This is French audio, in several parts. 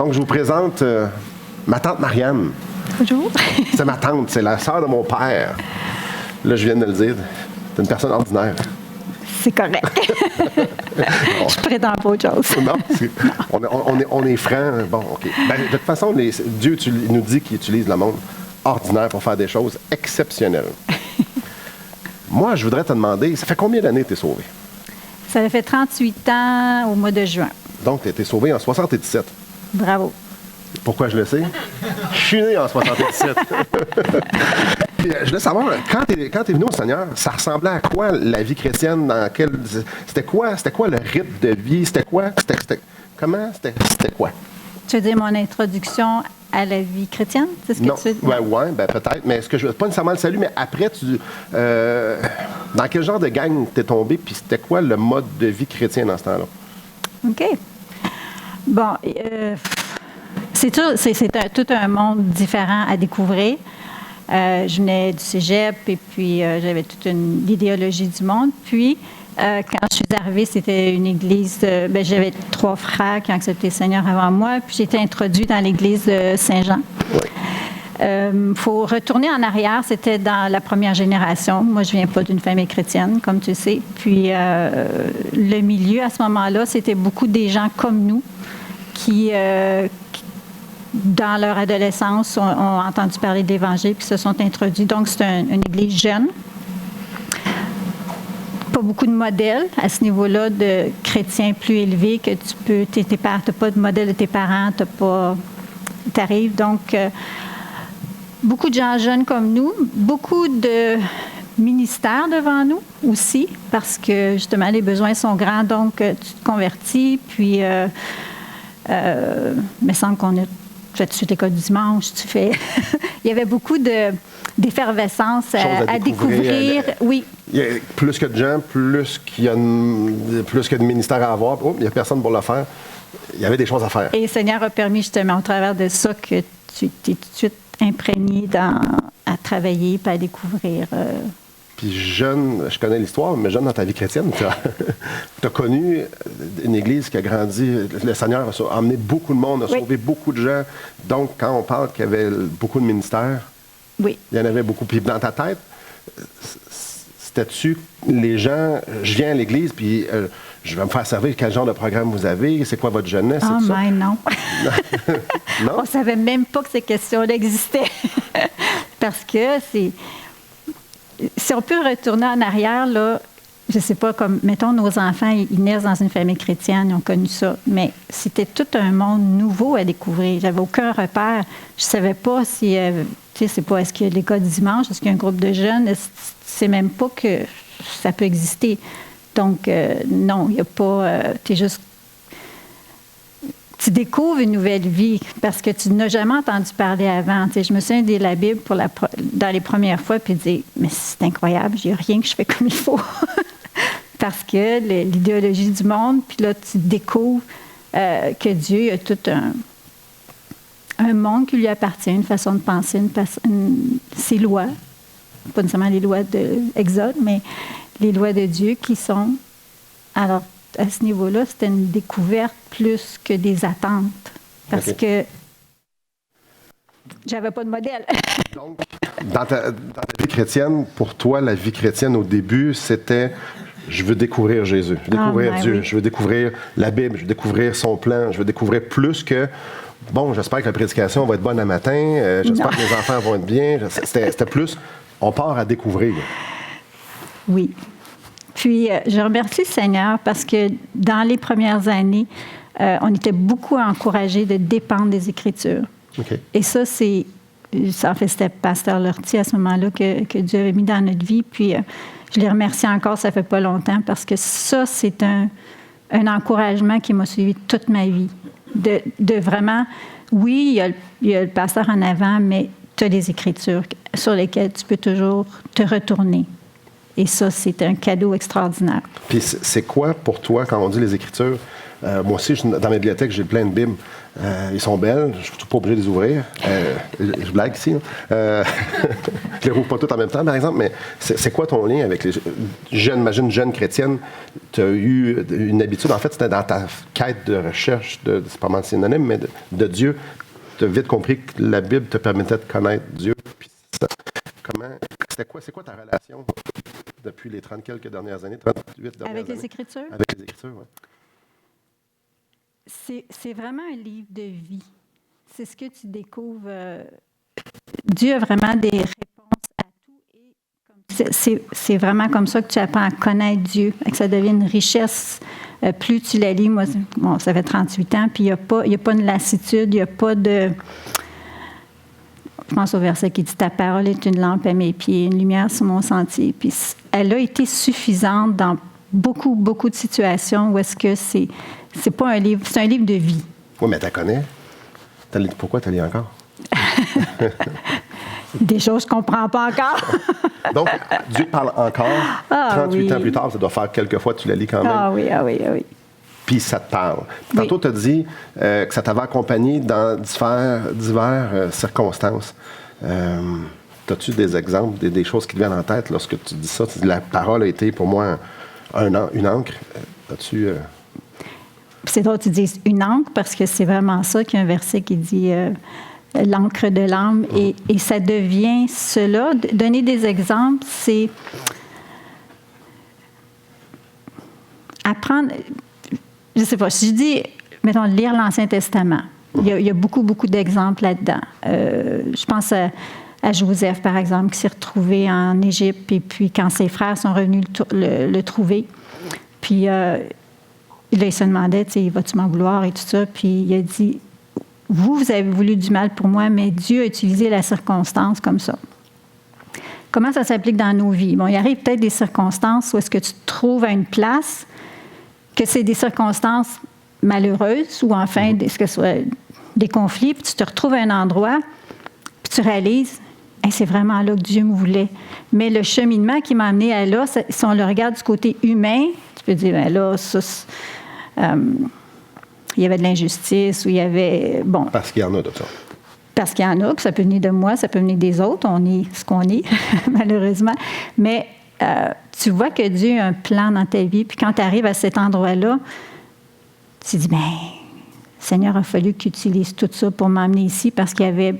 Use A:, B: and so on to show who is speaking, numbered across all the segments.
A: Donc, je vous présente ma tante Marianne.
B: Bonjour.
A: C'est ma tante, c'est la sœur de mon père. Là, je viens de le dire, c'est une personne ordinaire.
B: C'est correct.
A: Bon.
B: Je prétends pas autre chose.
A: Non, on est franc. Bon, OK. Ben, de toute façon, Dieu nous dit qu'il utilise le monde ordinaire pour faire des choses exceptionnelles. Moi, je voudrais te demander, ça fait combien d'années que tu es sauvé?
B: Ça fait 38 ans au mois de juin.
A: Donc, tu as été sauvé en 77.
B: Bravo.
A: Pourquoi je le sais? Je suis né en 77. Puis, je voulais savoir, quand tu es venu au Seigneur, ça ressemblait à quoi la vie chrétienne? C'était quoi le rythme de vie? C'était quoi? C'était quoi?
B: Tu veux dire mon introduction à la vie chrétienne? C'est ce que
A: non.
B: tu veux dire?
A: Oui, peut-être. Mais est-ce que je veux pas nécessairement le salut, mais après, dans quel genre de gang t'es tombé? Puis c'était quoi le mode de vie chrétien dans ce temps-là?
B: OK. Bon, c'est tout un monde différent à découvrir. Je venais du cégep et puis j'avais toute l'idéologie du monde. Puis, quand je suis arrivée, c'était une église, j'avais 3 frères qui ont accepté le Seigneur avant moi, puis j'ai été introduite dans l'église de Saint-Jean. Il faut retourner en arrière, c'était dans la première génération. Moi, je ne viens pas d'une famille chrétienne, comme tu sais. Puis, le milieu, à ce moment-là, c'était beaucoup des gens comme nous qui dans leur adolescence, ont entendu parler de l'Évangile puis se sont introduits. Donc, c'est une église jeune. Pas beaucoup de modèles à ce niveau-là de chrétiens plus élevés que tu n'as pas de modèle de tes parents, t'arrives. Donc, beaucoup de gens jeunes comme nous, beaucoup de ministères devant nous aussi, parce que justement, les besoins sont grands. Donc, tu te convertis, puis il me semble qu'on a fait tout de suite l'école du dimanche, tu fais... Il y avait beaucoup d'effervescence à découvrir. Oui.
A: Il y a plus que de gens, plus que de ministères à avoir. Oh, il n'y a personne pour le faire. Il y avait des choses à faire.
B: Et le Seigneur a permis justement au travers de ça que tu t'es tout de suite imprégné à travailler et à découvrir.
A: Puis jeune, je connais l'histoire, mais jeune dans ta vie chrétienne, tu as connu une église qui a grandi. Le Seigneur a emmené beaucoup de monde, a sauvé beaucoup de gens. Donc, quand on parle qu'il y avait beaucoup de ministères,
B: oui,
A: il y en avait beaucoup. Puis dans ta tête, c'était-tu les gens, je viens à l'église, puis je vais me faire servir, quel genre de programme vous avez, c'est quoi votre jeunesse?
B: Oh, mais non.
A: Non?
B: On ne savait même pas que ces questions-là existaient. Parce que si on peut retourner en arrière, là, je ne sais pas, comme, mettons, nos enfants, ils naissent dans une famille chrétienne, ils ont connu ça, mais c'était tout un monde nouveau à découvrir. J'avais aucun repère. Je ne savais pas si, tu sais, c'est pas, est-ce qu'il y a l'école du dimanche, est-ce qu'il y a un groupe de jeunes, tu ne sais même pas que ça peut exister. Donc, non, il n'y a pas, tu es juste... Tu découvres une nouvelle vie parce que tu n'as jamais entendu parler avant. Tu sais, je me souviens de la Bible dans les premières fois puis dire mais c'est incroyable, il n'y a rien que je fais comme il faut. Parce que l'idéologie du monde, puis là, tu découvres que Dieu a tout un monde qui lui appartient, une façon de penser, ses lois, pas nécessairement les lois de Exode, mais les lois de Dieu qui sont... Alors, à ce niveau-là, c'était une découverte plus que des attentes. Parce que j'avais pas de modèle.
A: Donc, dans ta vie chrétienne, pour toi, la vie chrétienne au début, c'était je veux découvrir Jésus, je veux découvrir Dieu, oui. Je veux découvrir la Bible, je veux découvrir son plan, je veux découvrir plus que bon, j'espère que la prédication va être bonne à matin, j'espère que mes enfants vont être bien. C'était plus, on part à découvrir.
B: Oui. Puis, je remercie le Seigneur parce que dans les premières années, on était beaucoup encouragés de dépendre des Écritures.
A: Okay.
B: Et ça, en fait, c'était Pasteur Lortie à ce moment-là que Dieu avait mis dans notre vie. Puis, je les remercie encore, ça fait pas longtemps, parce que ça, c'est un encouragement qui m'a suivi toute ma vie. De vraiment, oui, il y a le pasteur en avant, mais tu as des Écritures sur lesquelles tu peux toujours te retourner. Et ça, c'est un cadeau extraordinaire.
A: Puis c'est quoi pour toi, quand on dit les Écritures, Moi aussi, dans ma bibliothèque, j'ai plein de Bibles. Ils sont belles, je ne suis pas obligé de les ouvrir. Je blague ici. Je ne les rouvre pas toutes en même temps, par exemple, mais c'est quoi ton lien avec les jeunes, imagine, jeunes chrétiennes? Tu as eu une habitude, en fait, c'était dans ta quête de recherche, c'est pas mal synonyme, mais de Dieu. Tu as vite compris que la Bible te permettait de connaître Dieu. Puis c'est quoi ta relation depuis les 30 quelques dernières années, 38 dernières
B: Avec
A: années?
B: les Écritures?
A: Avec les Écritures, oui.
B: C'est vraiment un livre de vie. C'est ce que tu découvres. Dieu a vraiment des réponses à tout. Et c'est vraiment comme ça que tu apprends à connaître Dieu, et que ça devient une richesse. Plus tu la lis, moi, bon, ça fait 38 ans, puis il n'y a pas de lassitude, il n'y a pas de... Je pense au verset qui dit « Ta parole est une lampe à mes pieds, une lumière sur mon sentier ». Puis elle a été suffisante dans beaucoup, beaucoup de situations où est-ce que c'est pas un livre, c'est un livre de vie.
A: Oui, mais tu la connais. Pourquoi tu la lis encore?
B: Des choses que je ne comprends pas encore.
A: Donc, Dieu parle encore. 38 ans plus tard, ça doit faire quelques fois que tu la lis quand même.
B: Ah oui.
A: Puis ça te parle. Tantôt, tu as dit que ça t'avait accompagné dans diverses circonstances. As-tu des exemples, des choses qui te viennent en tête lorsque tu dis ça? Tu dis, la parole a été pour moi une encre. As-tu...
B: C'est drôle que tu dises une encre parce que c'est vraiment ça qu'il y a un verset qui dit l'encre de l'âme. Et ça devient cela. Donner des exemples, c'est apprendre... Je ne sais pas, si je dis, mettons, lire l'Ancien Testament, il y a beaucoup, beaucoup d'exemples là-dedans. Je pense à Joseph, par exemple, qui s'est retrouvé en Égypte, et puis quand ses frères sont revenus le trouver, puis là, il se demandait, tu sais, vas-tu m'en vouloir et tout ça, puis il a dit, vous avez voulu du mal pour moi, mais Dieu a utilisé la circonstance comme ça. Comment ça s'applique dans nos vies? Bon, il arrive peut-être des circonstances où est-ce que tu te trouves à une place que c'est des circonstances malheureuses ou enfin, ce que ce soit des conflits, puis tu te retrouves à un endroit, puis tu réalises, hey, c'est vraiment là que Dieu me voulait. Mais le cheminement qui m'a amené à là, si on le regarde du côté humain, tu peux dire, ben là, ça, il y avait de l'injustice, ou il y avait, bon...
A: Parce qu'il y en a de ça.
B: Parce qu'il y en a, puis ça peut venir de moi, ça peut venir des autres, on est ce qu'on est, malheureusement. Mais... tu vois que Dieu a un plan dans ta vie, puis quand tu arrives à cet endroit-là, tu te dis, bien, Seigneur, il a fallu que tu utilises tout ça pour m'emmener ici parce qu'il y avait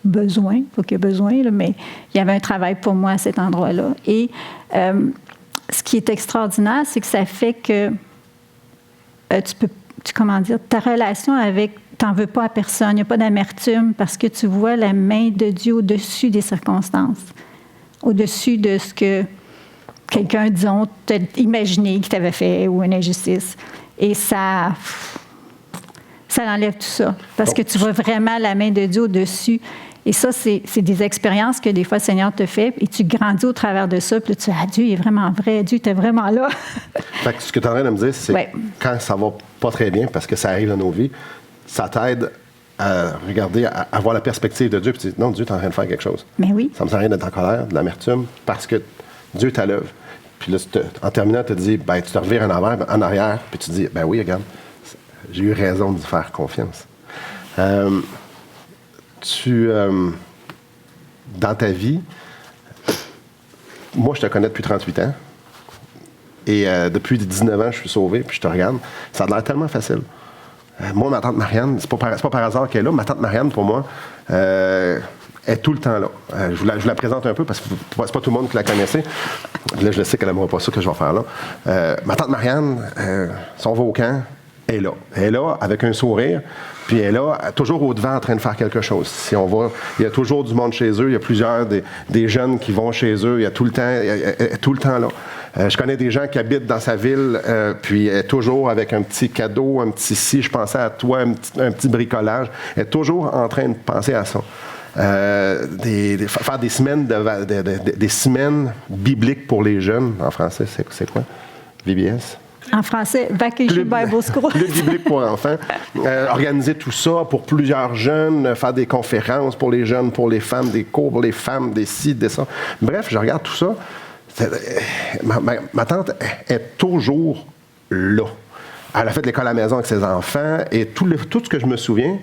B: besoin, pas qu'il y ait besoin, là, mais il y avait un travail pour moi à cet endroit-là. Et ce qui est extraordinaire, c'est que ça fait que ta relation avec, tu n'en veux pas à personne, il n'y a pas d'amertume parce que tu vois la main de Dieu au-dessus des circonstances, au-dessus de ce que quelqu'un, disons, t'a imaginé qu'il t'avait fait ou une injustice. Et ça enlève tout ça. Parce que tu vois vraiment la main de Dieu au-dessus. Et ça, c'est des expériences que des fois le Seigneur te fait et tu grandis au travers de ça. Puis là, tu dis, Dieu est vraiment vrai. Dieu était vraiment là.
A: Fait que ce que tu es en train de me dire, c'est quand ça va pas très bien, parce que ça arrive dans nos vies, ça t'aide à regarder, à avoir la perspective de Dieu. Puis tu dis, non, Dieu est en train de faire quelque chose.
B: Mais oui.
A: Ça me sert à rien d'être en colère, de l'amertume, parce que Dieu est à l'œuvre. Puis là, en terminant, tu te dis, ben, tu te revires en arrière, puis tu te dis, ben oui, regarde, j'ai eu raison de lui faire confiance. Dans ta vie, moi, je te connais depuis 38 ans, et depuis 19 ans, je suis sauvé, puis je te regarde. Ça a l'air tellement facile. Moi, ma tante Marianne, c'est pas par hasard qu'elle est là. Ma tante Marianne, pour moi, est tout le temps là. Je vous la présente un peu parce que c'est pas tout le monde qui la connaissait. Là, je le sais qu'elle n'aimera pas ça que je vais faire là. Ma tante Marianne, son Vaucan, est là. Elle est là avec un sourire, puis elle est là, toujours au-devant en train de faire quelque chose. Si on va, il y a toujours du monde chez eux, il y a plusieurs des jeunes qui vont chez eux, il y a tout le temps là. Je connais des gens qui habitent dans sa ville, puis elle est toujours avec un petit cadeau, un petit je pensais à toi, un petit bricolage. Elle est toujours en train de penser à ça. Faire des semaines des semaines bibliques pour les jeunes. En français, c'est quoi? VBS?
B: En français, Vacation Bible School.
A: Club biblique pour enfants. Organiser tout ça pour plusieurs jeunes, faire des conférences pour les jeunes, pour les femmes, des cours pour les femmes, des ci, des ça. Bref, je regarde tout ça. Ma tante est toujours là. Elle a fait l'école à la maison avec ses enfants et tout ce que je me souviens,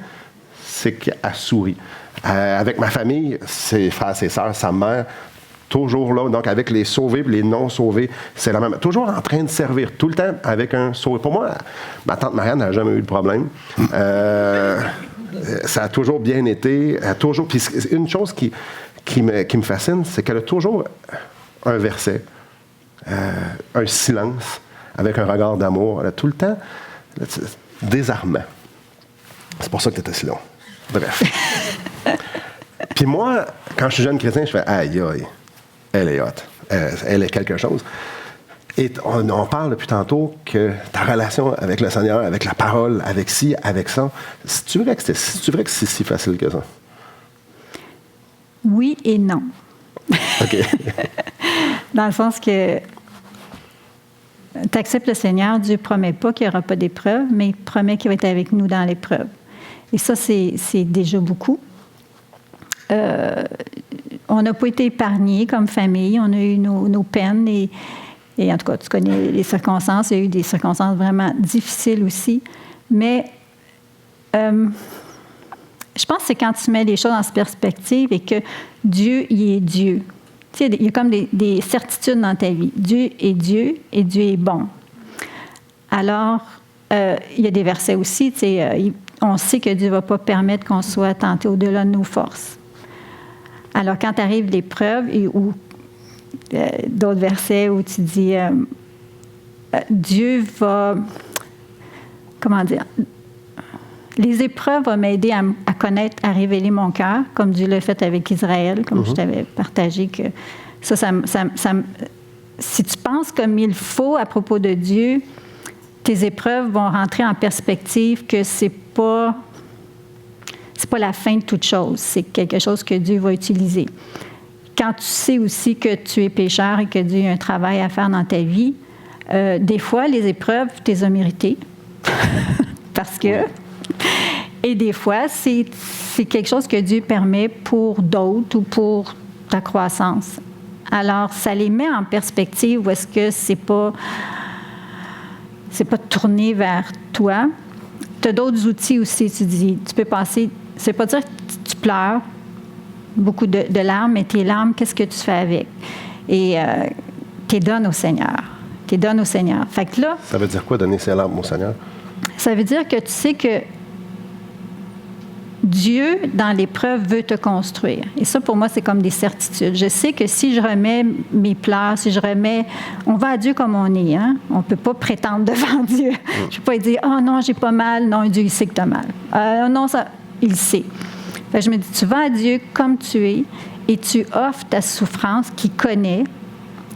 A: c'est qu'elle sourit. Avec ma famille, ses frères, ses sœurs, sa mère, toujours là. Donc, avec les sauvés et les non-sauvés, c'est la même. Toujours en train de servir, tout le temps avec un sauvé. Pour moi, ma tante Marianne n'a jamais eu de problème. Ça a toujours bien été. Toujours. Puis, une chose qui me fascine, c'est qu'elle a toujours un verset, un silence, avec un regard d'amour. Elle a tout le temps désarmant. C'est pour ça que tu étais si long. Bref. Puis moi, quand je suis jeune chrétien, je fais « Aïe, aïe, elle est hot. Elle est quelque chose. » Et on parle depuis tantôt que ta relation avec le Seigneur, avec la parole, avec ci, avec ça, c'est-tu vrai que c'est si facile que ça?
B: Oui et non.
A: OK.
B: Dans le sens que tu acceptes le Seigneur, Dieu ne promet pas qu'il n'y aura pas d'épreuve, mais il promet qu'il va être avec nous dans l'épreuve. Et ça, c'est déjà beaucoup. On n'a pas été épargnés comme famille. On a eu nos peines et en tout cas, tu connais les circonstances. Il y a eu des circonstances vraiment difficiles aussi. Mais je pense que c'est quand tu mets les choses en perspective et que Dieu, il est Dieu. Tu sais, il y a comme des certitudes dans ta vie. Dieu est Dieu et Dieu est bon. Alors, il y a des versets aussi, tu sais, on sait que Dieu ne va pas permettre qu'on soit tenté au-delà de nos forces. Alors, quand arrivent l'épreuve ou d'autres versets où tu dis Dieu va, comment dire, les épreuves vont m'aider à connaître, à révéler mon cœur, comme Dieu l'a fait avec Israël, comme je t'avais partagé que ça si tu penses comme il faut à propos de Dieu, tes épreuves vont rentrer en perspective que c'est pas la fin de toute chose, c'est quelque chose que Dieu va utiliser. Quand tu sais aussi que tu es pécheur et que Dieu a un travail à faire dans ta vie, des fois, les épreuves, tu les as méritées. Parce que... Et des fois, c'est quelque chose que Dieu permet pour d'autres ou pour ta croissance. Alors, ça les met en perspective où est-ce que c'est pas tourné vers toi. Tu as d'autres outils aussi, tu peux passer... C'est pas dire que tu pleures, beaucoup de larmes, mais tes larmes, qu'est-ce que tu fais avec? Et tu les donnes au Seigneur. Tu les donnes au Seigneur. Fait que là...
A: Ça veut dire quoi, donner ses larmes au Seigneur?
B: Ça veut dire que tu sais que Dieu, dans l'épreuve, veut te construire. Et ça, pour moi, c'est comme des certitudes. Je sais que si je remets mes pleurs, on va à Dieu comme on est. Hein? On ne peut pas prétendre devant Dieu. Je ne peux pas lui dire « Oh non, j'ai pas mal. » Non, Dieu, il sait que tu as mal. Non, ça, il sait. Fait que je me dis, tu vas à Dieu comme tu es et tu offres ta souffrance qu'il connaît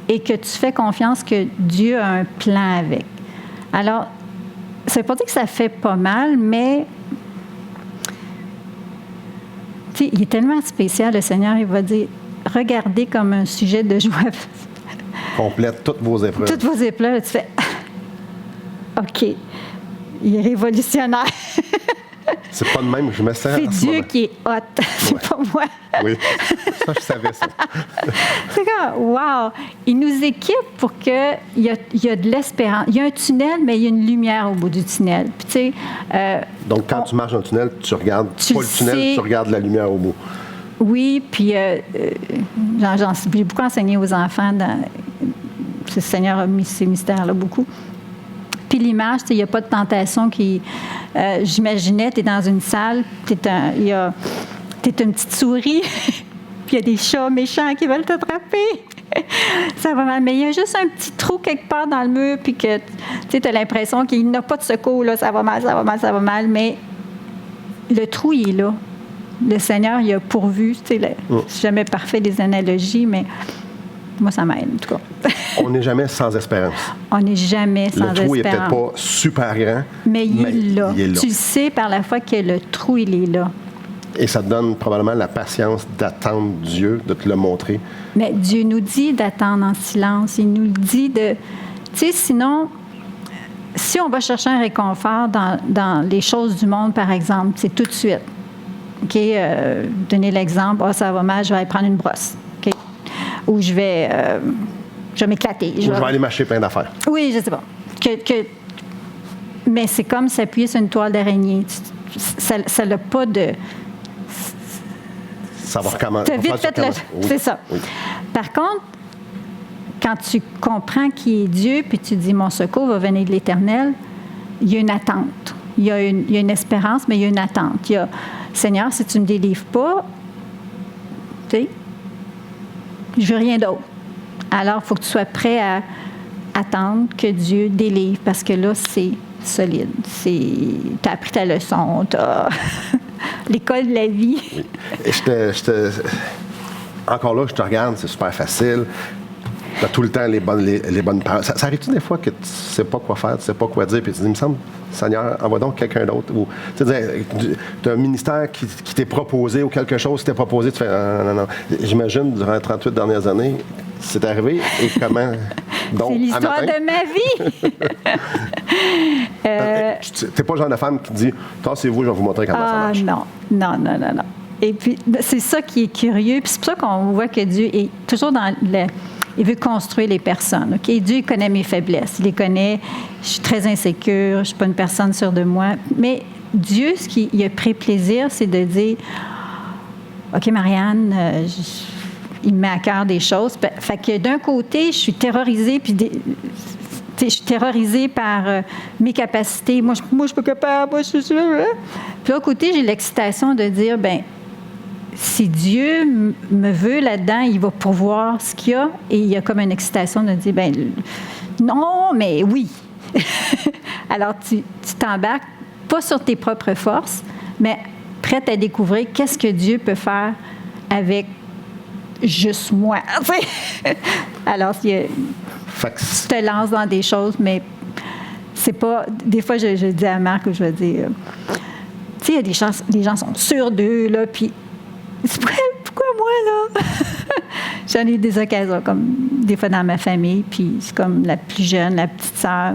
B: et que tu fais confiance que Dieu a un plan avec. Alors, ça ne veut pas dire que ça fait pas mal, mais tu sais, il est tellement spécial, le Seigneur, il va dire, regardez comme un sujet de joie.
A: Complète toutes vos épreuves.
B: Toutes vos épreuves, tu fais, OK, il est révolutionnaire.
A: C'est pas de même, je me sens...
B: C'est Dieu qui est hot, c'est pas moi.
A: Oui, ça, je savais ça.
B: C'est comme, wow! Il nous équipe pour qu'il y a de l'espérance. Il y a un tunnel, mais il y a une lumière au bout du tunnel. Puis, tu sais...
A: Donc, quand tu marches dans le tunnel, tu regardes pas le tunnel, tu regardes la lumière au bout.
B: Oui, puis j'ai beaucoup enseigné aux enfants. Le Seigneur a mis ces mystères-là beaucoup. Puis l'image, il n'y a pas de tentation qui... j'imaginais, tu es dans une salle, tu es une petite souris, puis il y a des chats méchants qui veulent t'attraper. Ça va mal. Mais il y a juste un petit trou quelque part dans le mur, puis que tu as l'impression qu'il n'a pas de secours, là, ça va mal, ça va mal, ça va mal. Mais le trou, il est là. Le Seigneur, il a pourvu. C'est jamais parfait, les analogies, mais... Moi, ça m'aide, en tout cas.
A: On n'est jamais sans espérance.
B: On n'est jamais sans espérance.
A: Le trou, il n'est peut-être pas super grand,
B: mais il est là. Tu sais par la foi que le trou, il est là.
A: Et ça te donne probablement la patience d'attendre Dieu, de te le montrer.
B: Mais Dieu nous dit d'attendre en silence. Il nous dit de... Tu sais, sinon, si on va chercher un réconfort dans les choses du monde, par exemple, c'est tout de suite. OK? Donner l'exemple, ça va mal, je vais aller prendre une brosse. OK? Ou je vais m'éclater.
A: Ou je vais aller m'acheter plein d'affaires.
B: Oui, je sais pas. Mais c'est comme s'appuyer sur une toile d'araignée. Ça n'a pas de...
A: Savoir comment...
B: T'as vite fait le...
A: Oui.
B: C'est ça.
A: Oui.
B: Par contre, quand tu comprends qui est Dieu, puis tu dis « Mon secours va venir de l'Éternel », il y a une attente. Il y a une espérance, mais il y a une attente. Il y a « Seigneur, si tu ne me délivres pas, tu sais, je veux rien d'autre. » Alors, il faut que tu sois prêt à attendre que Dieu délivre, parce que là, c'est solide. Tu as appris ta leçon, tu as l'école de la vie.
A: Oui. Et encore là, je te regarde, c'est super facile. Tu as tout le temps les bonnes paroles. Ça arrive-tu des fois que tu ne sais pas quoi faire, tu ne sais pas quoi dire, puis tu dis, il me semble, Seigneur, envoie donc quelqu'un d'autre. Ou tu as un ministère qui t'est proposé ou quelque chose qui t'est proposé, tu fais, non. J'imagine, durant les 38 dernières années, c'est arrivé. Et comment? Donc,
B: c'est l'histoire de ma vie.
A: Tu n'es pas le genre de femme qui dit, tassez-vous, je vais vous montrer comment ça marche.
B: Non. Et puis, c'est ça qui est curieux. Puis c'est pour ça qu'on voit que Dieu est toujours dans le... Il veut construire les personnes. OK? Dieu il connaît mes faiblesses. Il les connaît. Je suis très insécure. Je ne suis pas une personne sûre de moi. Mais Dieu, ce qu'il a pris plaisir, c'est de dire, OK, Marianne, il me met à cœur des choses. Fait que d'un côté, je suis terrorisée, puis je suis terrorisée par mes capacités. Moi, je ne suis pas capable. Moi, je suis... Puis de l'autre côté, j'ai l'excitation de dire, bien, si Dieu me veut là-dedans, il va pourvoir ce qu'il y a. Et il y a comme une excitation de dire, bien, non, mais oui. Alors, tu t'embarques pas sur tes propres forces, mais prête à découvrir qu'est-ce que Dieu peut faire avec juste moi. Alors, tu te lances dans des choses, mais c'est pas... Des fois, je dis à Marc, je vais dire, tu sais, il y a des gens, les gens sont sûrs d'eux, là, puis pourquoi moi, là? J'en ai eu des occasions, comme des fois dans ma famille, puis c'est comme la plus jeune, la petite sœur.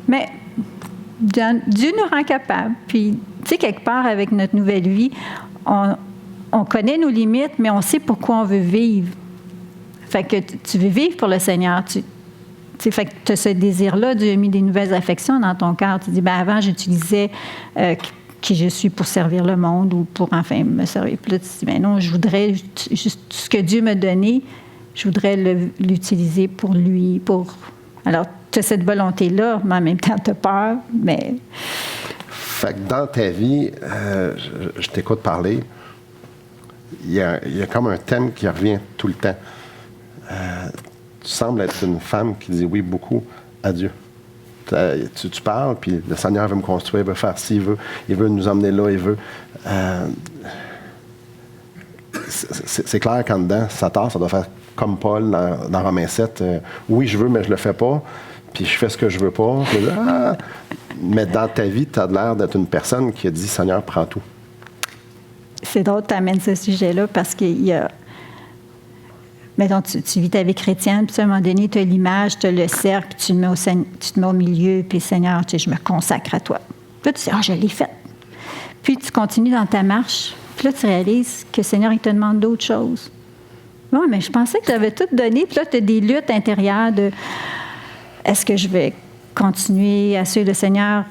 B: Mais Dieu nous rend capables. Puis, tu sais, quelque part, avec notre nouvelle vie, on connaît nos limites, mais on sait pourquoi on veut vivre. Fait que tu veux vivre pour le Seigneur. Fait que tu as ce désir-là, Dieu a mis des nouvelles affections dans ton cœur. Tu dis, bien, avant, j'utilisais qui je suis pour servir le monde ou pour, enfin, me servir. Puis là, tu dis, bien non, je voudrais juste ce que Dieu m'a donné, je voudrais l'utiliser pour lui, Alors, tu as cette volonté-là, mais en même temps, tu as peur, mais...
A: Fait que dans ta vie, je t'écoute parler, il y a comme un thème qui revient tout le temps. Tu sembles être une femme qui dit oui beaucoup à Dieu. Tu parles, puis le Seigneur veut me construire, il veut faire ci, il veut nous emmener là, il veut... c'est clair qu'en dedans, Satan, ça doit faire comme Paul dans Romains 7. Oui, je veux, mais je le fais pas, puis je fais ce que je veux pas. Mais dans ta vie, tu as l'air d'être une personne qui a dit, Seigneur, prends tout.
B: C'est drôle que tu amènes ce sujet-là, parce qu'il y a... Mettons, tu vis ta vie chrétienne, puis à un moment donné, tu as l'image, tu as le cercle, puis tu te mets au milieu, puis Seigneur, tu sais, je me consacre à toi. Puis là, tu dis, je l'ai fait. Puis tu continues dans ta marche, puis là, tu réalises que Seigneur, il te demande d'autres choses. Oui, mais je pensais que tu avais tout donné, puis là, tu as des luttes intérieures de est-ce que je vais continuer à suivre le Seigneur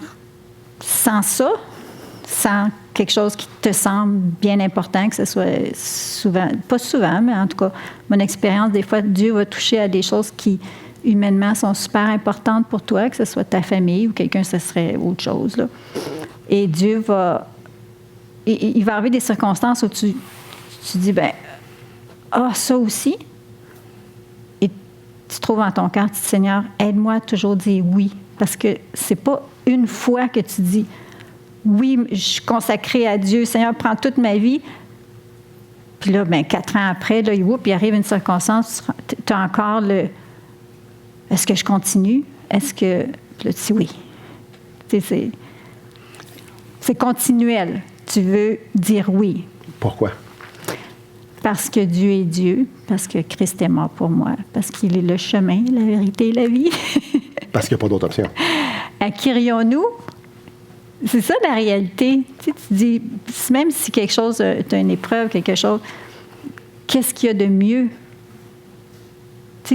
B: sans ça, sans quelque chose qui te semble bien important, que ce soit souvent, pas souvent, mais en tout cas, mon expérience, des fois, Dieu va toucher à des choses qui, humainement, sont super importantes pour toi, que ce soit ta famille ou quelqu'un, ce serait autre chose, là. Et Dieu va... Il va arriver des circonstances où tu dis, ben, ça aussi. Et tu trouves en ton cœur, tu dis, Seigneur, aide-moi à toujours dire oui. Parce que c'est pas une fois que tu dis, oui, je suis consacrée à Dieu, Seigneur, prends toute ma vie. Puis là, ben, 4 ans après, là, il arrive une circonstance, tu as encore le est-ce que je continue? Est-ce que. Puis là, tu dis oui. Tu sais, c'est continuel. Tu veux dire oui.
A: Pourquoi?
B: Parce que Dieu est Dieu, parce que Christ est mort pour moi, parce qu'il est le chemin, la vérité et la vie.
A: Parce qu'il n'y a pas d'autre option.
B: À qui rions-nous? C'est ça la réalité. Tu dis, même si quelque chose, tu as une épreuve, quelque chose, qu'est-ce qu'il y a de mieux?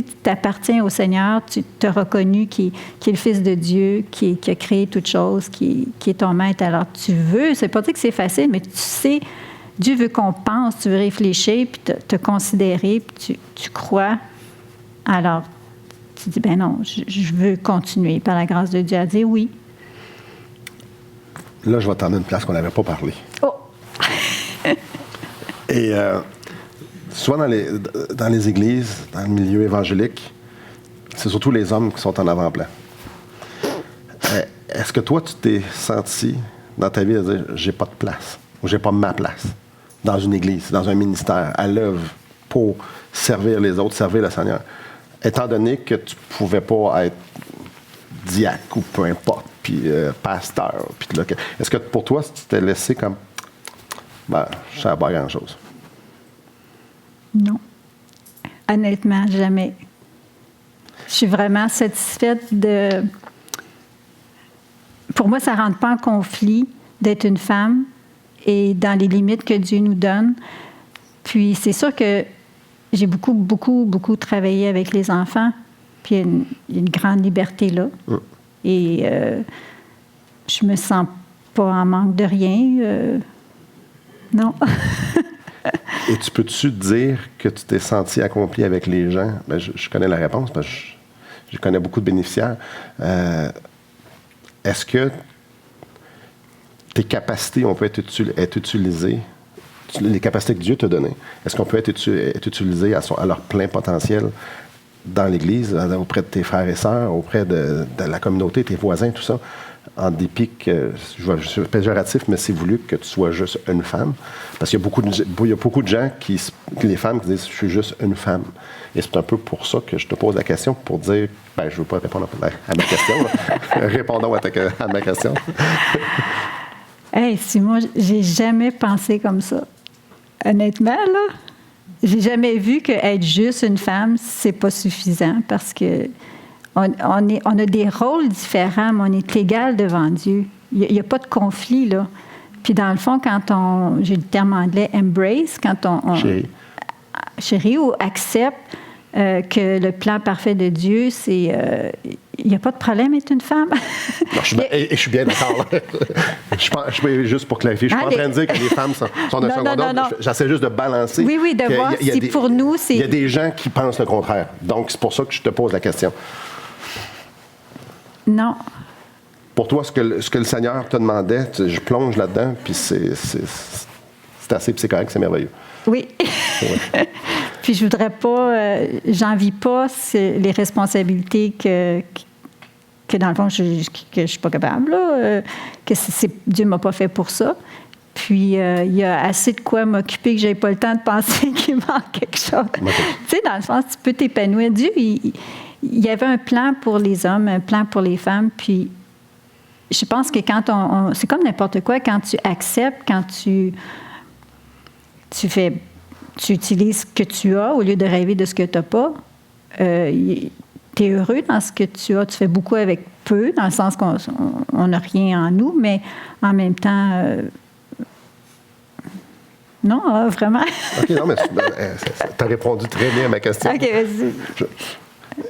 B: tu t'appartiens au Seigneur, tu t'as reconnu qui est le Fils de Dieu, qui a créé toute chose, qui est ton maître. Alors, tu veux, c'est pas dire que c'est facile, mais tu sais, Dieu veut qu'on pense, tu veux réfléchir, puis te considérer, puis tu crois. Alors, tu dis, ben non, je veux continuer, par la grâce de Dieu, à dire oui.
A: Là, je vais t'emmener une place qu'on n'avait pas parlé.
B: Oh!
A: Et souvent dans les églises, dans le milieu évangélique, c'est surtout les hommes qui sont en avant-plan. Est-ce que toi, tu t'es senti dans ta vie à dire « j'ai pas de place » ou « j'ai pas ma place » dans une église, dans un ministère, à l'œuvre pour servir les autres, servir le Seigneur, étant donné que tu pouvais pas être diacre ou peu importe, puis pasteur, puis là, est-ce que pour toi, tu t'es laissé comme ben, je ne savais pas grand-chose?
B: Non. Honnêtement, jamais. Je suis vraiment satisfaite de... Pour moi, ça ne rentre pas en conflit d'être une femme et dans les limites que Dieu nous donne. Puis c'est sûr que j'ai beaucoup travaillé avec les enfants, puis il y a une grande liberté là. Et je me sens pas en manque de rien. Non.
A: Et tu peux-tu dire que tu t'es senti accompli avec les gens? Ben, je connais la réponse, parce que je connais beaucoup de bénéficiaires. Est-ce que tes capacités, on peut être utilisées, les capacités que Dieu t'a données, est-ce qu'on peut être utilisées à leur plein potentiel dans l'Église, auprès de tes frères et sœurs, auprès de la communauté, tes voisins, tout ça, en dépit que, je suis péjoratif, mais c'est voulu que tu sois juste une femme? Parce qu'il y a beaucoup de gens, les femmes, qui disent « je suis juste une femme ». Et c'est un peu pour ça que je te pose la question, pour dire, ben je ne veux pas répondre à ma question. Répondons à ma question.
B: Hey, Simon, j'ai jamais pensé comme ça. Honnêtement, là, j'ai jamais vu qu'être juste une femme, c'est pas suffisant, parce que on a des rôles différents, mais on est égal devant Dieu. Il n'y a pas de conflit, là. Puis dans le fond, quand j'ai le terme anglais « embrace », quand on chérit ou accepte que le plan parfait de Dieu, c'est... il n'y a pas de problème être une femme.
A: Non, je suis bien d'accord. Juste pour clarifier, je ne suis pas en train de dire que les femmes sont de second ordre. Non. J'essaie juste de balancer.
B: Oui, de voir si pour nous, c'est...
A: Il y a des gens qui pensent le contraire. Donc, c'est pour ça que je te pose la question.
B: Non.
A: Pour toi, ce que le Seigneur te demandait, je plonge là-dedans, puis c'est assez, puis c'est correct, c'est merveilleux.
B: Oui. Puis je voudrais pas, j'envie pas les responsabilités que dans le fond, que je suis pas capable, là, que Dieu m'a pas fait pour ça. Puis il y a assez de quoi m'occuper que j'ai pas le temps de penser qu'il manque quelque chose. Tu sais, dans le sens, tu peux t'épanouir. Dieu, il y avait un plan pour les hommes, un plan pour les femmes, puis je pense que quand c'est comme n'importe quoi, quand tu acceptes, quand tu utilises ce que tu as au lieu de rêver de ce que tu n'as pas, tu es heureux dans ce que tu as. Tu fais beaucoup avec peu, dans le sens qu'on n'a rien en nous, mais en même temps, non, vraiment.
A: OK, non, mais tu as répondu très bien à ma question.
B: OK, vas-y.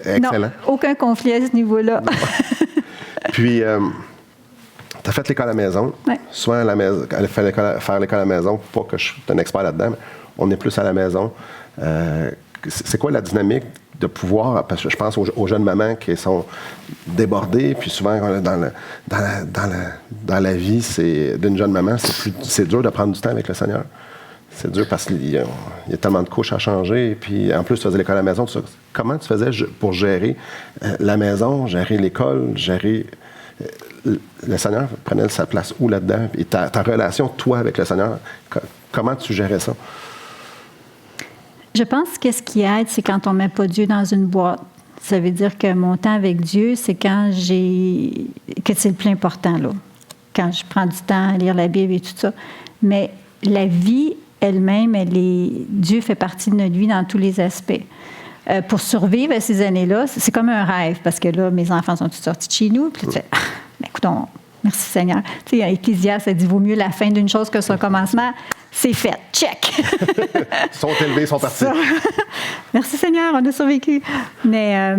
A: Excellent.
B: Non, aucun conflit à ce niveau-là.
A: Puis, tu as fait l'école à la maison.
B: Ouais.
A: Souvent, à la maison, faire l'école à la maison, pas que je suis un expert là-dedans, mais on est plus à la maison. C'est quoi la dynamique de pouvoir, parce que je pense aux jeunes mamans qui sont débordées, puis souvent dans la vie d'une jeune maman, c'est dur de prendre du temps avec le Seigneur. C'est dur parce qu'il y a tellement de couches à changer, et puis en plus tu faisais l'école à la maison. Tout ça. Comment tu faisais pour gérer la maison, gérer l'école, gérer... le Seigneur prenait sa place où là-dedans? Et ta relation, toi, avec le Seigneur, comment tu gérais ça?
B: Je pense que ce qui aide, c'est quand on ne met pas Dieu dans une boîte. Ça veut dire que mon temps avec Dieu, c'est que c'est le plus important, là. Quand je prends du temps à lire la Bible et tout ça. Mais la vie elle-même, Dieu fait partie de notre vie dans tous les aspects. Pour survivre à ces années-là, c'est comme un rêve, parce que là, mes enfants sont tous sortis de chez nous, puis tu fais, écoutons, merci Seigneur. Tu sais, Ecclésiaste, ça dit, vaut mieux la fin d'une chose que son commencement. c'est fait. Check.
A: Ils sont élevés, ils sont partis.
B: Merci Seigneur, on a survécu. Mais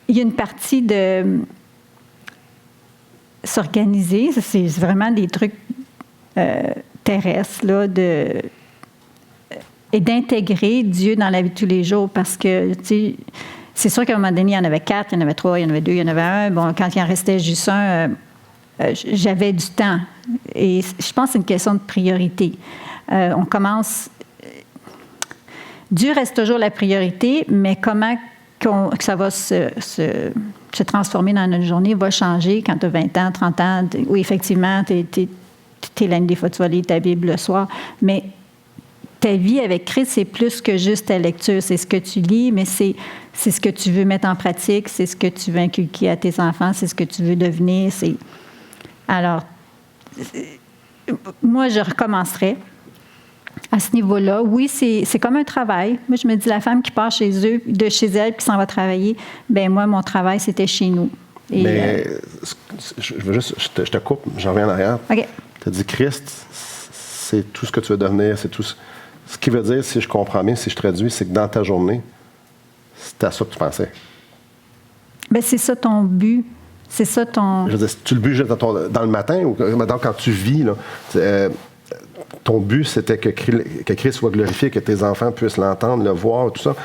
B: il y a une partie de s'organiser. C'est vraiment des trucs terrestres, là, et d'intégrer Dieu dans la vie de tous les jours parce que, tu sais, c'est sûr qu'à un moment donné, il y en avait 4, il y en avait 3, il y en avait 2, il y en avait 1. Bon, quand il en restait juste un, j'avais du temps. Et je pense que c'est une question de priorité. On commence... Dieu reste toujours la priorité, mais comment que ça va se transformer dans notre journée va changer quand tu as 20 ans, 30 ans. Oui, effectivement, t'es là, des fois, tu vas lire ta Bible le soir, mais ta vie avec Christ, c'est plus que juste ta lecture. C'est ce que tu lis, mais c'est ce que tu veux mettre en pratique, c'est ce que tu veux inculquer à tes enfants, c'est ce que tu veux devenir. Alors, moi, je recommencerais à ce niveau-là. Oui, c'est comme un travail. Moi, je me dis, la femme qui part chez elle, qui s'en va travailler, bien, moi, mon travail, c'était chez nous. Et,
A: mais je veux juste, je te coupe, j'en reviens en arrière.
B: OK.
A: Tu as dit, Christ, c'est tout ce que tu veux devenir, c'est tout ce qui veut dire, si je comprends bien, si je traduis, c'est que dans ta journée, c'est à ça que tu pensais.
B: Bien, c'est ça ton but. C'est ça ton...
A: Je veux dire, tu le but juste dans le matin ou quand tu vis, là, ton but, c'était que Christ soit glorifié, que tes enfants puissent l'entendre, le voir, tout ça.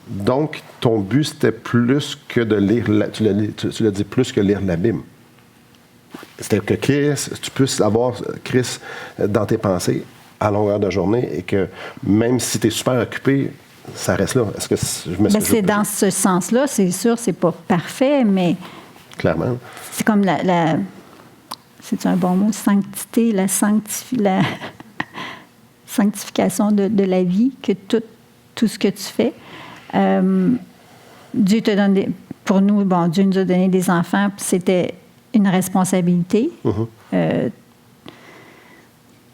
A: Donc, ton but, c'était plus que de lire, tu l'as dit, plus que lire la Bible. C'était que tu puisses avoir Christ dans tes pensées à longueur de journée et que même si tu es super occupé, ça reste là. Est-ce que je me suis...
B: c'est dans ce sens-là, c'est sûr, c'est pas parfait, mais...
A: Clairement.
B: C'est comme c'est un bon mot, sanctité, la sanctification de la vie, que tout ce que tu fais. Dieu te donne pour nous, bon, Dieu nous a donné des enfants, puis c'était une responsabilité. Mm-hmm.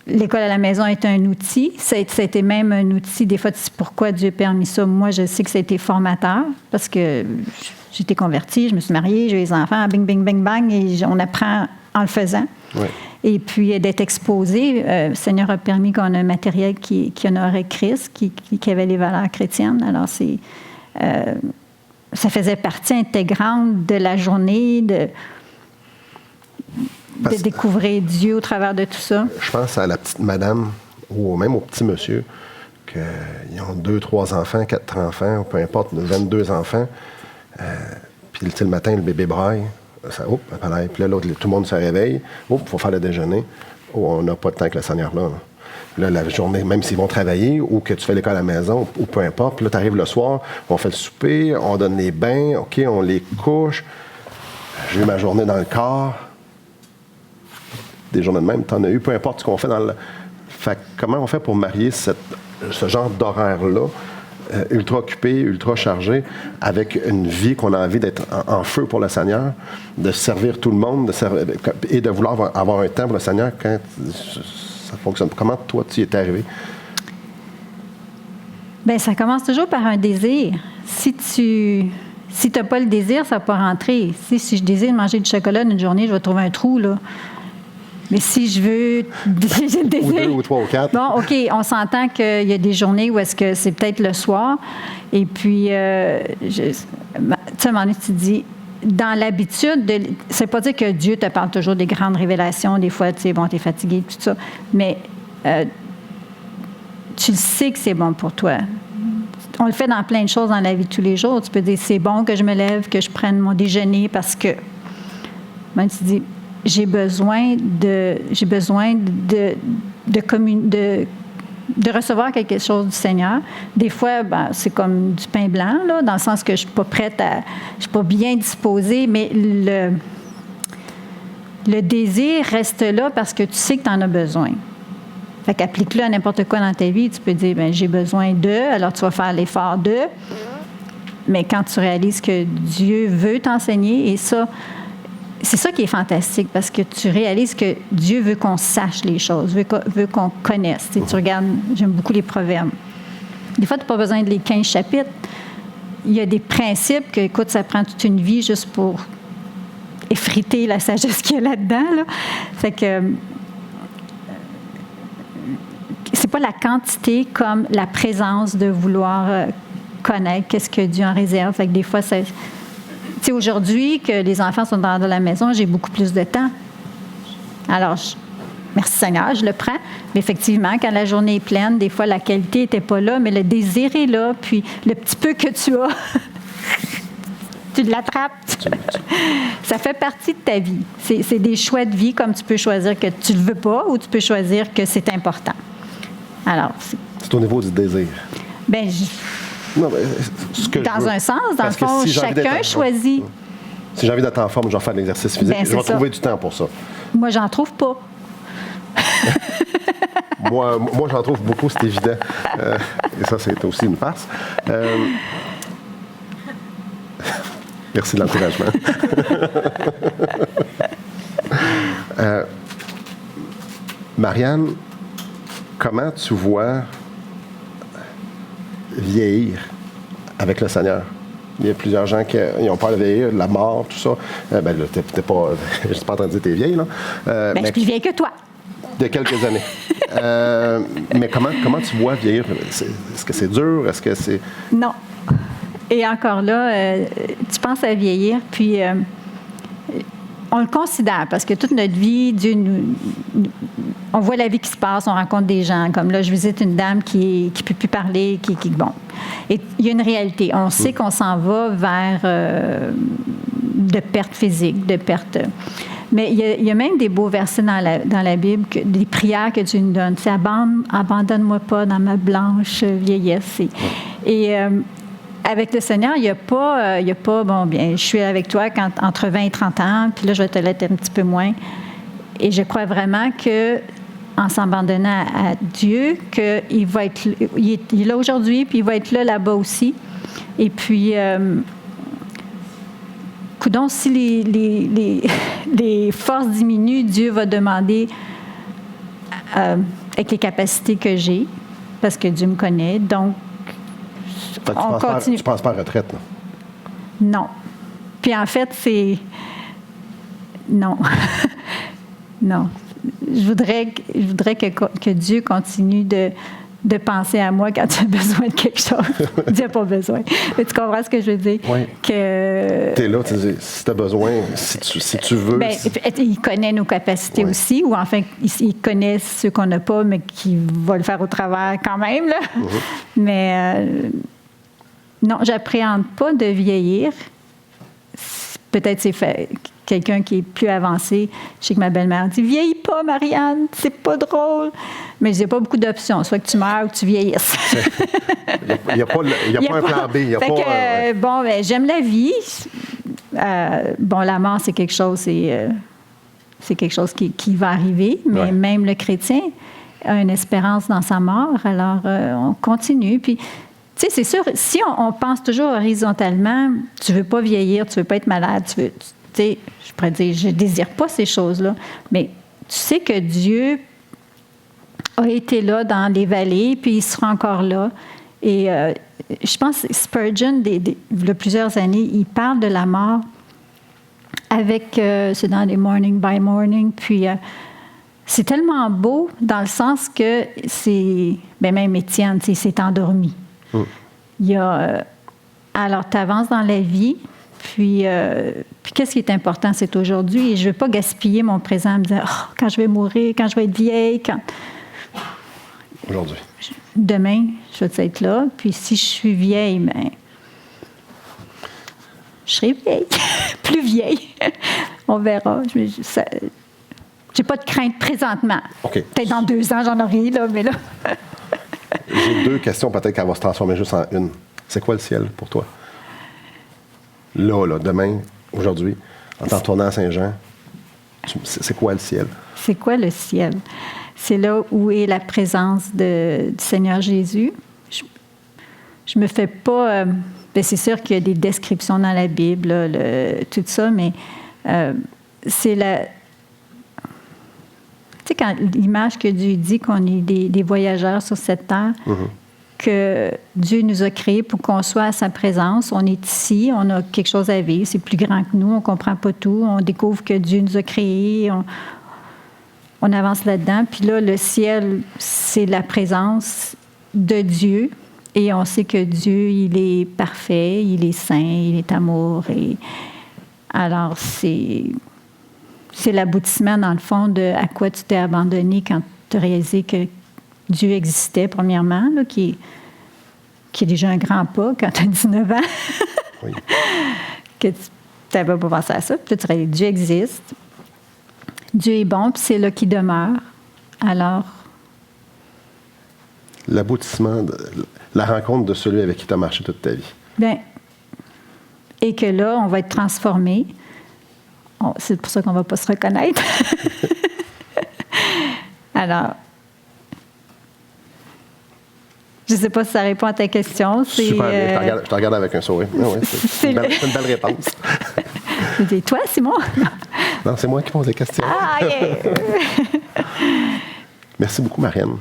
B: L'école à la maison est un outil. Ça a été même un outil. Des fois, tu sais pourquoi Dieu a permis ça. Moi, je sais que ça a été formateur parce que j'ai été convertie, je me suis mariée, j'ai eu des enfants, bing, bing, bing, bang, et on apprend en le faisant.
A: Oui.
B: Et puis, d'être exposé, le Seigneur a permis qu'on ait un matériel qui honorait Christ, qui avait les valeurs chrétiennes. Alors, ça faisait partie intégrante de la journée, de découvrir Dieu au travers de tout ça.
A: Je pense à la petite madame ou même au petit monsieur qu'ils ont 2, 3 enfants, 4 enfants, ou peu importe, 22 enfants. Puis le matin, le bébé braille. Puis là, l'autre, tout le monde se réveille. Il faut faire le déjeuner. On n'a pas de temps avec le Seigneur là. Là, la journée, même s'ils vont travailler ou que tu fais l'école à la maison ou peu importe, puis là, tu arrives le soir, on fait le souper, on donne les bains, OK, on les couche. J'ai eu ma journée dans le corps. Des journées de même, tu en as eu, peu importe ce qu'on fait dans le... Fait comment on fait pour marier ce genre d'horaire-là, ultra occupé, ultra chargé, avec une vie qu'on a envie d'être en feu pour le Seigneur, de servir tout le monde, et de vouloir avoir un temps pour le Seigneur quand ça fonctionne. Comment toi, tu y es arrivé?
B: Bien, ça commence toujours par un désir. Si tu n'as pas le désir, ça ne va pas rentrer. Si je désire manger du chocolat une journée, je vais trouver un trou, là. Mais si je veux... j'ai le désir.
A: Ou 2, ou 3, ou 4.
B: Bon, OK, on s'entend qu'il y a des journées où est-ce que c'est peut-être le soir. Et puis, tu sais, à un moment donné, tu te dis, dans l'habitude, c'est pas dire que Dieu te parle toujours des grandes révélations. Des fois, tu sais, bon, t'es fatigué, tout ça. Mais tu le sais que c'est bon pour toi. On le fait dans plein de choses dans la vie de tous les jours. Tu peux dire, c'est bon que je me lève, que je prenne mon déjeuner parce que... Ben, tu dis... J'ai besoin de recevoir quelque chose du Seigneur. Des fois, ben, c'est comme du pain blanc, là, dans le sens que je suis pas prête je suis pas bien disposée, mais le désir reste là parce que tu sais que tu en as besoin. Fait qu'applique-le à n'importe quoi dans ta vie. Tu peux dire, ben, j'ai besoin de, alors tu vas faire l'effort de. Mais quand tu réalises que Dieu veut t'enseigner, et ça, c'est ça qui est fantastique, parce que tu réalises que Dieu veut qu'on sache les choses, veut qu'on connaisse. Tu regardes, j'aime beaucoup les proverbes. Des fois, tu n'as pas besoin de les 15 chapitres. Il y a des principes que, écoute, ça prend toute une vie juste pour effriter la sagesse qu'il y a là-dedans. Là. Fait que c'est pas la quantité comme la présence de vouloir connaître qu'est-ce que Dieu en réserve. Fait que des fois, tu sais, aujourd'hui que les enfants sont dans la maison, j'ai beaucoup plus de temps. Alors, merci Seigneur, je le prends. Mais effectivement, quand la journée est pleine, des fois, la qualité n'était pas là, mais le désir est là. Puis le petit peu que tu as, tu l'attrapes. Ça fait partie de ta vie. C'est des choix de vie, comme tu peux choisir que tu ne le veux pas ou tu peux choisir que c'est important. Alors,
A: c'est au niveau du désir.
B: Bien,
A: non, dans
B: un sens, dans le fond, si chacun choisit.
A: Si j'ai envie d'être en forme, je vais faire de l'exercice physique. Je vais trouver du temps pour ça.
B: Moi, j'en trouve pas.
A: moi, j'en trouve beaucoup, c'est évident. Et ça, c'est aussi une farce. Merci de l'encouragement. Marianne, comment tu vois vieillir avec le Seigneur? Il y a plusieurs gens qui ont peur de vieillir, de la mort, tout ça. Ben là, t'es pas... je ne suis pas en train de dire que t'es vieille, là.
B: Mais je suis plus vieille que toi.
A: De quelques années. Mais comment tu vois vieillir? Est-ce que c'est dur? Est-ce que c'est...
B: Non. Et encore là, tu penses à vieillir, puis on le considère, parce que toute notre vie, Dieu on voit la vie qui se passe, on rencontre des gens. Comme là, je visite une dame qui ne peut plus parler, bon. Et il y a une réalité. On sait qu'on s'en va vers de pertes physiques, de pertes... Mais il y a même des beaux versets dans la Bible, des prières que Dieu nous donne. C'est « Abandonne-moi pas dans ma blanche vieillesse ». Et avec le Seigneur, il n'y a pas, bon, bien, je suis avec toi entre 20 et 30 ans, puis là, je vais te l'être un petit peu moins. Et je crois vraiment que en s'abandonnant à Dieu, qu'il va être, il est là aujourd'hui, puis il va être là-bas aussi. Et puis, coudonc, si les forces diminuent, Dieu va demander, avec les capacités que j'ai, parce que Dieu me connaît, donc on continue.
A: Tu ne penses pas à retraite, là?
B: Non. Puis en fait, c'est... Non. Non. Je voudrais que Dieu continue de penser à moi quand tu as besoin de quelque chose. Dieu n'a pas besoin. Mais tu comprends ce que je veux dire?
A: Oui.
B: Que...
A: Tu es là, tu dis, si tu as besoin, si tu veux...
B: Bien, il connaît nos capacités aussi, ou enfin, il connaît ceux qu'on n'a pas, mais qui va le faire au travers quand même, là. Mais non, j'appréhende pas de vieillir. Peut-être c'est quelqu'un qui est plus avancé. Je sais que ma belle-mère dit « Vieillis pas, Marianne, c'est pas drôle. » Mais il n'y a pas beaucoup d'options. Soit que tu meurs ou que tu vieillisses.
A: Il n'y a pas un plan B.
B: Bon, ben, j'aime la vie. Bon, la mort, c'est quelque chose, c'est quelque chose qui va arriver. Mais même le chrétien a une espérance dans sa mort. Alors, on continue. Puis, tu sais, c'est sûr, si on pense toujours horizontalement, tu ne veux pas vieillir, tu ne veux pas être malade, tu sais, je pourrais dire, je ne désire pas ces choses-là, mais tu sais que Dieu a été là dans les vallées, puis il sera encore là. Et je pense que Spurgeon, il y a plusieurs années, il parle de la mort avec, c'est dans les Morning by Morning, puis c'est tellement beau dans le sens que c'est, ben même Étienne, il s'est endormi. Il y a, alors, tu avances dans la vie, puis qu'est-ce qui est important, c'est aujourd'hui. Et je ne veux pas gaspiller mon présent en me disant oh, quand je vais mourir, quand je vais être vieille, quand...
A: Aujourd'hui.
B: Demain, je vais être là. Puis si je suis vieille, bien, je serai vieille. Plus vieille. On verra. Je n'ai pas de crainte présentement.
A: Okay.
B: Peut-être dans 2 ans, j'en aurai, là, mais là...
A: J'ai 2 questions, peut-être qu'elle va se transformer juste en une. C'est quoi le ciel pour toi? Là, demain, aujourd'hui, en t'en retournant à Saint-Jean, c'est quoi le ciel? C'est
B: quoi le ciel? C'est là où est la présence du Seigneur Jésus. Je me fais pas... bien, c'est sûr qu'il y a des descriptions dans la Bible, là, tout ça, mais c'est la... Tu sais, quand l'image que Dieu dit qu'on est des voyageurs sur cette terre, que Dieu nous a créés pour qu'on soit à sa présence. On est ici, on a quelque chose à vivre, c'est plus grand que nous, on ne comprend pas tout, on découvre que Dieu nous a créés, on avance là-dedans. Puis là, le ciel, c'est la présence de Dieu. Et on sait que Dieu, il est parfait, il est saint, il est amour. Et alors, c'est l'aboutissement, dans le fond, de à quoi tu t'es abandonné quand tu as réalisé que Dieu existait, premièrement, là, qui est déjà un grand pas quand tu as 19 ans.
A: Oui.
B: Que tu n'avais pas pensé à ça. Puis là, tu réalises, Dieu existe. Dieu est bon, puis c'est là qu'il demeure. Alors...
A: L'aboutissement, la rencontre de celui avec qui tu as marché toute ta vie.
B: Bien, et que là, on va être transformé. C'est pour ça qu'on ne va pas se reconnaître. Alors, je ne sais pas si ça répond à ta question.
A: Super bien. Je te regarde avec un sourire. Oui, c'est une belle réponse.
B: Je dis, toi, Simon?
A: Non, c'est moi qui pose les questions.
B: Ah, yeah!
A: Merci beaucoup, Marianne.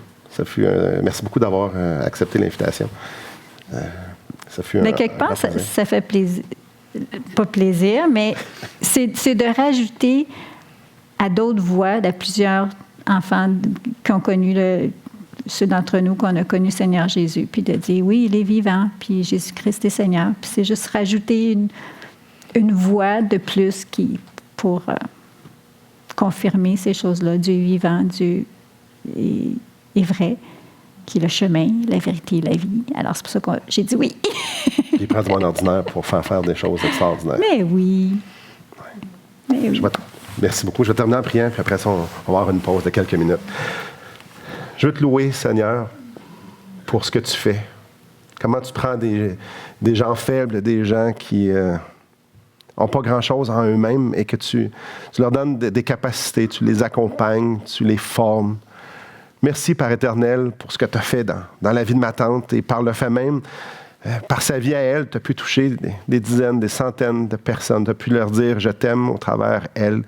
A: Merci beaucoup d'avoir accepté l'invitation.
B: Mais quelque part, ça fait plaisir. Pas plaisir, mais c'est de rajouter à d'autres voix, à plusieurs enfants qui ont connu ceux d'entre nous qu'on a connu Seigneur Jésus, puis de dire, oui, il est vivant, puis Jésus-Christ est Seigneur. Puis c'est juste rajouter une voix de plus pour confirmer ces choses-là. Dieu est vivant, Dieu est vrai, qui est le chemin, la vérité et la vie. Alors, c'est pour ça que j'ai dit oui.
A: Il prend du monde ordinaire pour faire des choses extraordinaires.
B: Mais oui.
A: Ouais. Mais oui. Merci beaucoup. Je vais terminer en priant, puis après ça, on va avoir une pause de quelques minutes. Je veux te louer, Seigneur, pour ce que tu fais. Comment tu prends des gens faibles, des gens qui n'ont pas grand-chose en eux-mêmes et que tu leur donnes des capacités, tu les accompagnes, tu les formes. Merci, Père éternel, pour ce que tu as fait dans la vie de ma tante et par le fait même, par sa vie à elle, tu as pu toucher des dizaines, des centaines de personnes. Tu as pu leur dire « je t'aime » au travers elle.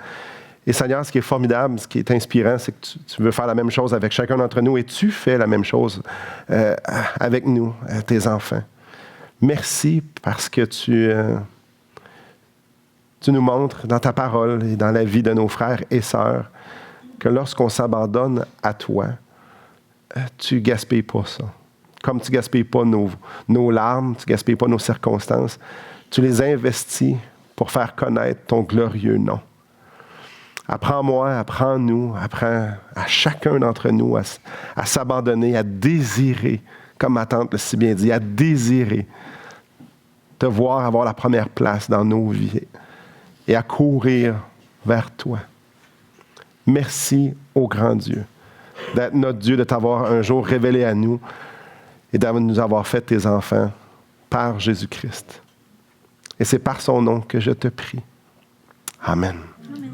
A: Et Seigneur, ce qui est formidable, ce qui est inspirant, c'est que tu veux faire la même chose avec chacun d'entre nous et tu fais la même chose avec nous, tes enfants. Merci parce que tu nous montres dans ta parole et dans la vie de nos frères et sœurs que lorsqu'on s'abandonne à toi, tu ne gaspilles pas ça. Comme tu ne gaspilles pas nos larmes, tu ne gaspilles pas nos circonstances, tu les investis pour faire connaître ton glorieux nom. Apprends-moi, apprends-nous, apprends à chacun d'entre nous à s'abandonner, à désirer, comme ma tante l'a si bien dit, à désirer te voir avoir la première place dans nos vies et à courir vers toi. Merci au grand Dieu d'être notre Dieu, de t'avoir un jour révélé à nous et de nous avoir fait tes enfants par Jésus-Christ. Et c'est par son nom que je te prie. Amen.
B: Amen.